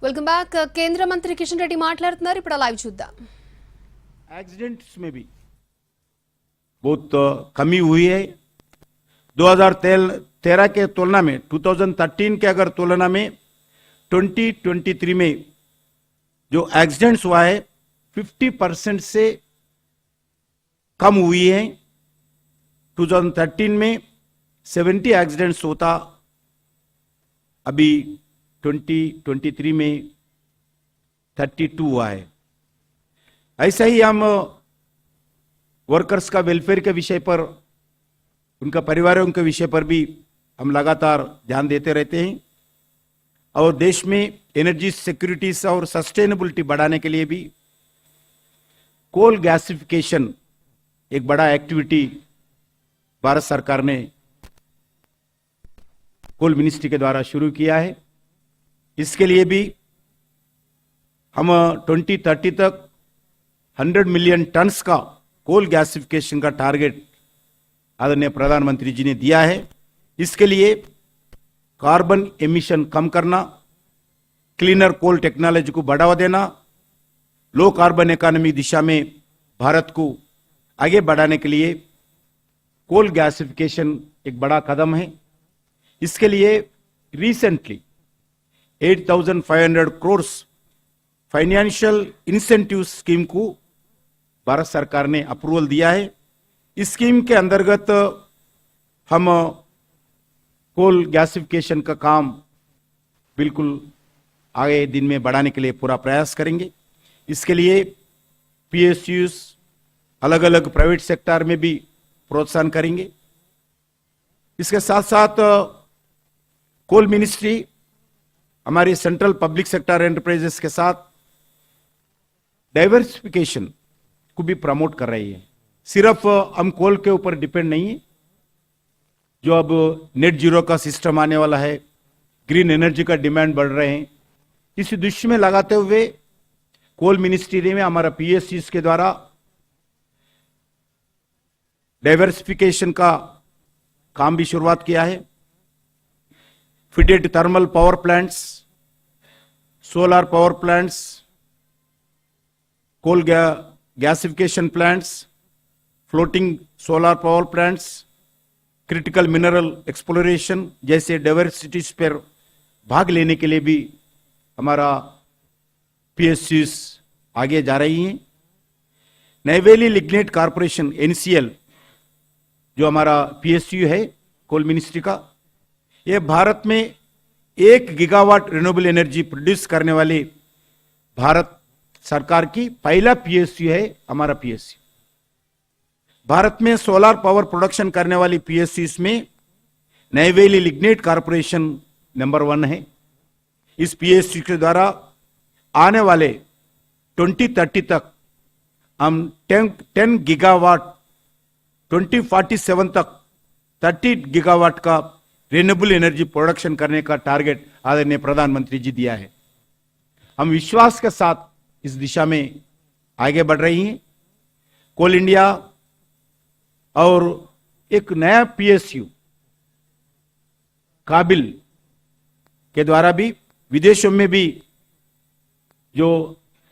Welcome back. కేంద్ర మంత్రి కిషన్ రెడ్డి మాట్లాడుతున్నారు. ఇప్పుడు లైవ్ చూద్దాం. एक्सीडेंट्स में भी बहुत कमी हुई है। 2013 के तुलना में 2013 के अगर तुलना में 2023 में जो एक्सीडेंट्स हुआ है 50% से कम हुई है। 2013 में 70 एक्सीडेंट्स होता, अभी 2023 में 32 हुआ है। ऐसा ही हम वर्कर्स का वेलफेयर के विषय पर, उनका परिवारों के विषय पर भी हम लगातार ध्यान देते रहते हैं और देश में एनर्जी सिक्योरिटी और सस्टेनेबिलिटी बढ़ाने के लिए भी कोल गैसिफिकेशन एक बड़ा एक्टिविटी भारत सरकार ने कोल मिनिस्ट्री के द्वारा शुरू किया है। इसके लिए भी हम 2030 तक 100 मिलियन टन्स का कोल गैसिफिकेशन का टारगेट आदरणीय प्रधानमंत्री जी ने दिया है। इसके लिए कार्बन एमिशन कम करना, क्लीनर कोल टेक्नोलॉजी को बढ़ावा देना, लो कार्बन इकोनॉमी दिशा में भारत को आगे बढ़ाने के लिए कोल गैसिफिकेशन एक बड़ा कदम है। इसके लिए recently 8,500 crore financial incentive scheme को भारत सरकार ने अप्रूवल दिया है। इस स्कीम के अंतर्गत हम कोल गैसिफिकेशन का काम बिल्कुल आगे दिन में बढ़ाने के लिए पूरा प्रयास करेंगे। इसके लिए पीएसयूज अलग अलग प्राइवेट सेक्टर में भी प्रोत्साहन करेंगे। इसके साथ साथ कोल मिनिस्ट्री हमारी सेंट्रल पब्लिक सेक्टर एंटरप्राइजेस के साथ डाइवर्सिफिकेशन को भी प्रमोट कर रही है। सिर्फ हम कोल के ऊपर डिपेंड नहीं है। जो अब नेट जीरो का सिस्टम आने वाला है, ग्रीन एनर्जी का डिमांड बढ़ रहे हैं, इस दृष्टि में लगाते हुए कोल मिनिस्ट्री में हमारा पीएससी के द्वारा डाइवर्सिफिकेशन का काम भी शुरुआत किया है। फीडेड thermal power plants, solar power plants, coal gasification plants, floating solar power plants, critical mineral exploration जैसे डाइवर्सिटीज पर भाग लेने के लिए भी हमारा पीएसयूज आगे जा रही हैं। नैवेली लिग्नेट कॉर्पोरेशन एनसीएल जो हमारा पीएसयू है कोल मिनिस्ट्री का, यह भारत में 1 गीगावाट रिन्यूएबल एनर्जी प्रोड्यूस करने वाले भारत सरकार की पहला पीएसयू है हमारा पीएसयू। भारत में सोलर पावर प्रोडक्शन करने वाली पीएसयूज में नैवेली लिग्नेट कॉर्पोरेशन नंबर 1 है। इस पीएसयू के द्वारा आने वाले 2030 तक हम 10 गीगावाट, 2047 तक 30 गीगावाट का रिन्यूएबल एनर्जी प्रोडक्शन करने का टारगेट आदरणीय प्रधानमंत्री जी दिया है। हम विश्वास के साथ इस दिशा में आगे बढ़ रही हैं। कोल इंडिया और एक नया पीएसयू काबिल के द्वारा भी विदेशों में भी जो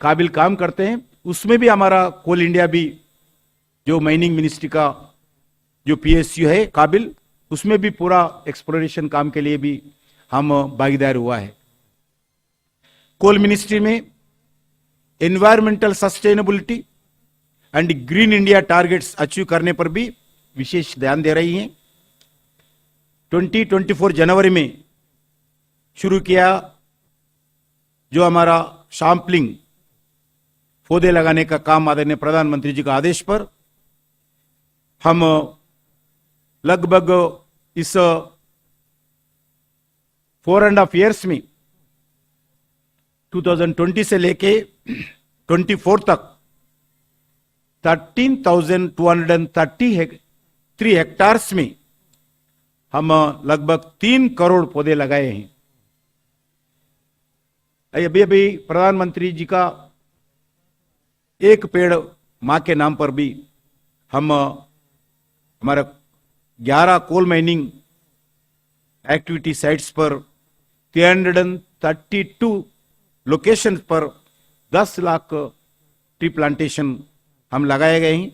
काबिल काम करते हैं, उसमें भी हमारा कोल इंडिया भी जो माइनिंग मिनिस्ट्री का जो पीएसयू है काबिल, उसमें भी पूरा एक्सप्लोरेशन काम के लिए भी हम भागीदार हुआ है। कोल मिनिस्ट्री में environmental sustainability and green India targets achieve करने पर भी विशेष ध्यान दे रही हैं। 2024 जनवरी में शुरू किया जो हमारा सैंपलिंग पौधे लगाने का काम आदरणीय प्रधानमंत्री जी का आदेश पर हम लगभग इस 4.5 years में 2020 से लेके 24 तक 13,233 हेक्टार्स में हम लगभग 3 करोड़ पौधे लगाए हैं। अभी अभी प्रधानमंत्री जी का एक पेड़ मां के नाम पर भी हम हमारा 11 कोल माइनिंग एक्टिविटी साइट्स पर 332 लोकेशन पर 10 लाख ट्री प्लांटेशन हम लगाए गए हैं।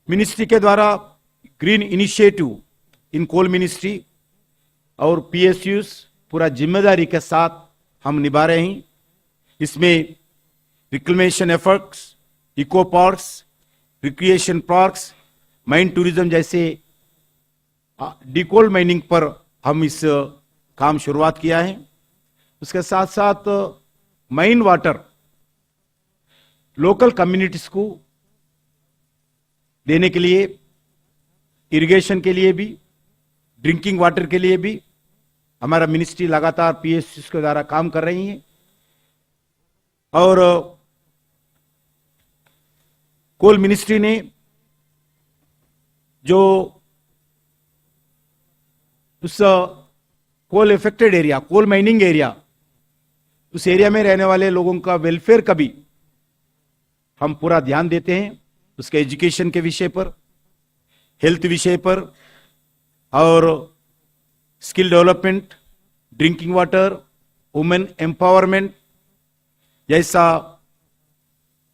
मिनिस्ट्री के द्वारा green initiative in coal ministry और पीएसयूज पूरा जिम्मेदारी के साथ हम निभा रहे हैं। इसमें reclamation efforts, eco parks, recreation parks, mine tourism जैसे डिकोल माइनिंग पर हम इस काम शुरुआत किया है। उसके साथ साथ माइन वाटर लोकल कम्युनिटीज को देने के लिए, इरिगेशन के लिए भी, ड्रिंकिंग वाटर के लिए भी हमारा मिनिस्ट्री लगातार पीएसयू के द्वारा काम कर रही है। और कोल मिनिस्ट्री ने जो उस coal affected area, coal mining area, उस एरिया में रहने वाले लोगों का वेलफेयर का भी हम पूरा ध्यान देते हैं। उसके एजुकेशन के विषय पर, हेल्थ विषय पर और skill development, drinking water, women empowerment जैसा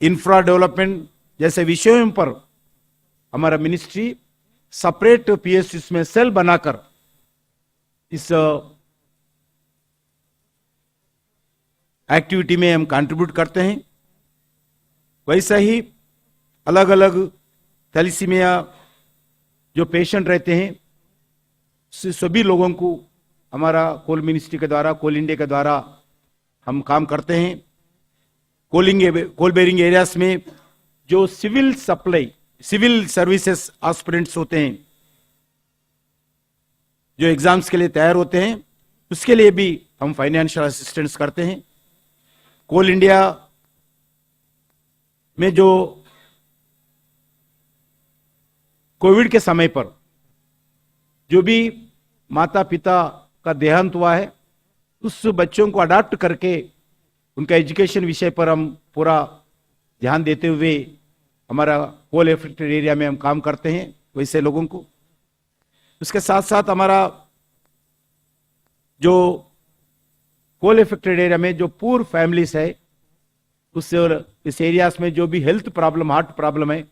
इंफ्रा डेवलपमेंट जैसे विषयों पर हमारा मिनिस्ट्री सेपरेट पीएसयू में सेल बनाकर इस एक्टिविटी में हम कंट्रीब्यूट करते हैं। वैसा ही अलग अलग थैलेसीमिया जो पेशेंट रहते हैं, सभी लोगों को हमारा कोल मिनिस्ट्री के द्वारा, कोल इंडिया के द्वारा हम काम करते हैं। कोल बेरिंग एरियाज में जो civil supply, civil services aspirants होते हैं, जो एग्जाम्स के लिए तैयार होते हैं, उसके लिए भी हम फाइनेंशियल असिस्टेंस करते हैं। कोल इंडिया में जो कोविड के समय पर जो भी माता पिता का देहांत हुआ है, उस बच्चों को अडॉप्ट करके उनका एजुकेशन विषय पर हम पूरा ध्यान देते हुए हमारा कोल इफेक्टेड एरिया में हम काम करते हैं वैसे लोगों को। उसके साथ साथ हमारा जो कोल इफेक्टेड एरिया में जो पूर फैमिलीज है, उससे और इस एरियाज में जो भी हेल्थ प्रॉब्लम, हार्ट प्रॉब्लम है,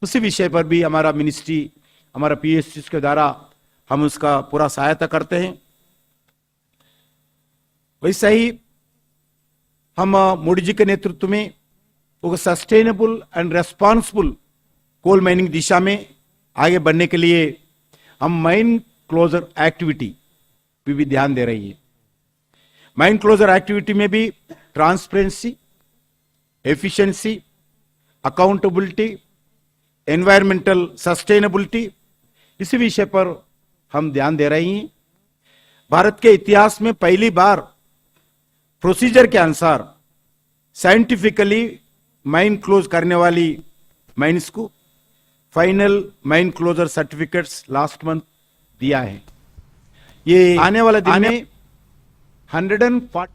उसी विषय पर भी हमारा मिनिस्ट्री, हमारा पीएसयू के द्वारा हम उसका पूरा सहायता करते हैं। वैसा ही हम मोदी जी के नेतृत्व में वो sustainable and responsible coal mining दिशा में आगे बढ़ने के लिए हम माइन क्लोजर एक्टिविटी भी ध्यान दे रही है। माइन क्लोजर एक्टिविटी में भी transparency, efficiency, accountability, environmental sustainability, इसी विषय पर हम ध्यान दे रही हैं। भारत के इतिहास में पहली बार प्रोसीजर के अनुसार साइंटिफिकली माइन क्लोज करने वाली माइंस को final mine closure certificates last month दिया है। ये आने वाला दिन में 140